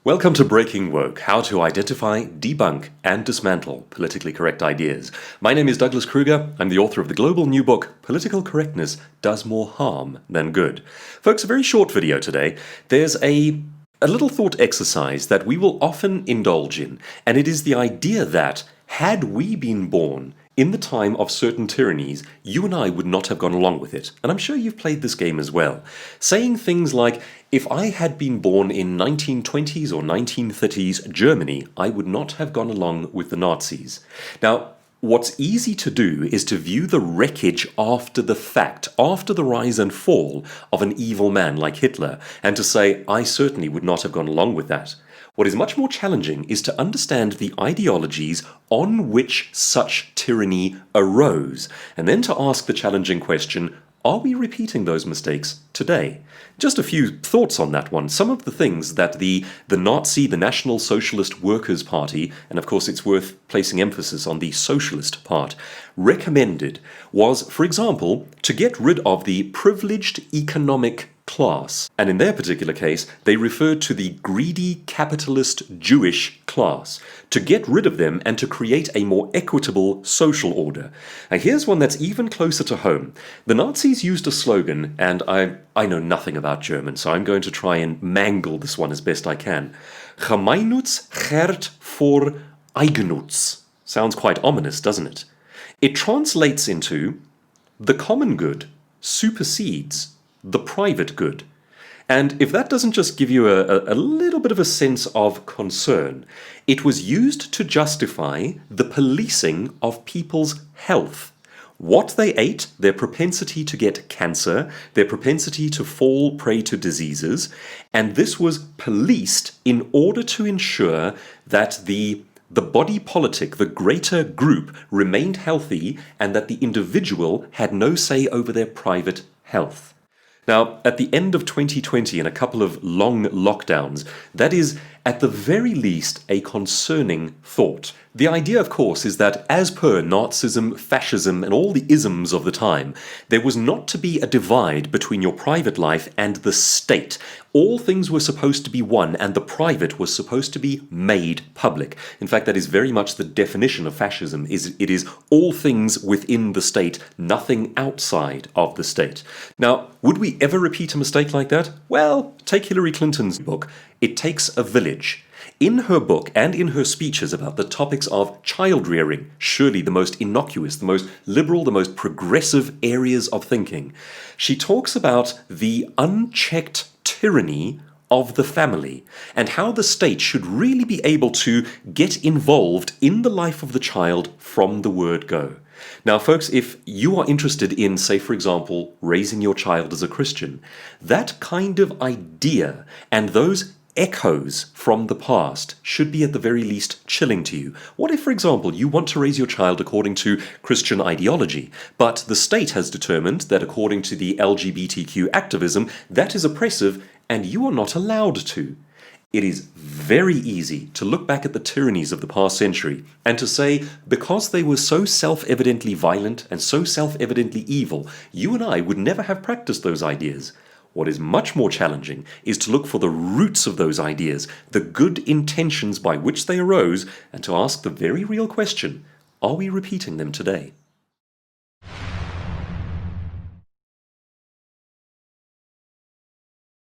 Welcome to Breaking Woke, how to identify, debunk, and dismantle politically correct ideas. My name is Douglas Kruger. I'm the author of the global new book, Political Correctness Does More Harm Than Good. Folks, a very short video today. There's a little thought exercise that we will often indulge in, and it is the idea that had we been born in the time of certain tyrannies, you and I would not have gone along with it. And I'm sure you've played this game as well. Saying things like, if I had been born in 1920s or 1930s Germany, I would not have gone along with the Nazis. Now, what's easy to do is to view the wreckage after the fact, after the rise and fall of an evil man like Hitler, and to say, I certainly would not have gone along with that. What is much more challenging is to understand the ideologies on which such tyranny arose, and then to ask the challenging question, are we repeating those mistakes today? Just a few thoughts on that one. Some of the things that the Nazi, the National Socialist Workers' Party, and of course it's worth placing emphasis on the socialist part, recommended was, for example, to get rid of the privileged economic class. And in their particular case, they referred to the greedy capitalist Jewish class, to get rid of them and to create a more equitable social order. Now here's one that's even closer to home. The Nazis used a slogan, and I know nothing about German, so I'm going to try and mangle this one as best I can. Gemeinnütz gaat voor Eigennutz. Sounds quite ominous, doesn't it? It translates into the common good supersedes the private good. And if that doesn't just give you a little bit of a sense of concern, it was used to justify the policing of people's health. What they ate, their propensity to get cancer, their propensity to fall prey to diseases, and this was policed in order to ensure that the body politic, the greater group, remained healthy and that the individual had no say over their private health. Now, at the end of 2020 and a couple of long lockdowns, that is at the very least a concerning thought. The idea, of course, is that as per Nazism, fascism, and all the isms of the time, there was not to be a divide between your private life and the state. All things were supposed to be one, and the private was supposed to be made public. In fact, that is very much the definition of fascism. It is all things within the state, nothing outside of the state. Now, would we ever repeat a mistake like that? Well, take Hillary Clinton's book, It Takes a Village. In her book and in her speeches about the topics of child rearing, surely the most innocuous, the most liberal, the most progressive areas of thinking, she talks about the unchecked tyranny of the family and how the state should really be able to get involved in the life of the child from the word go. Now, folks, if you are interested in, say, for example, raising your child as a Christian, that kind of idea and those echoes from the past should be at the very least chilling to you. What if, for example, you want to raise your child according to Christian ideology, but the state has determined that according to the LGBTQ activism, that is oppressive and you are not allowed to? It is very easy to look back at the tyrannies of the past century and to say, because they were so self-evidently violent and so self-evidently evil, you and I would never have practiced those ideas. What is much more challenging is to look for the roots of those ideas, the good intentions by which they arose, and to ask the very real question, are we repeating them today?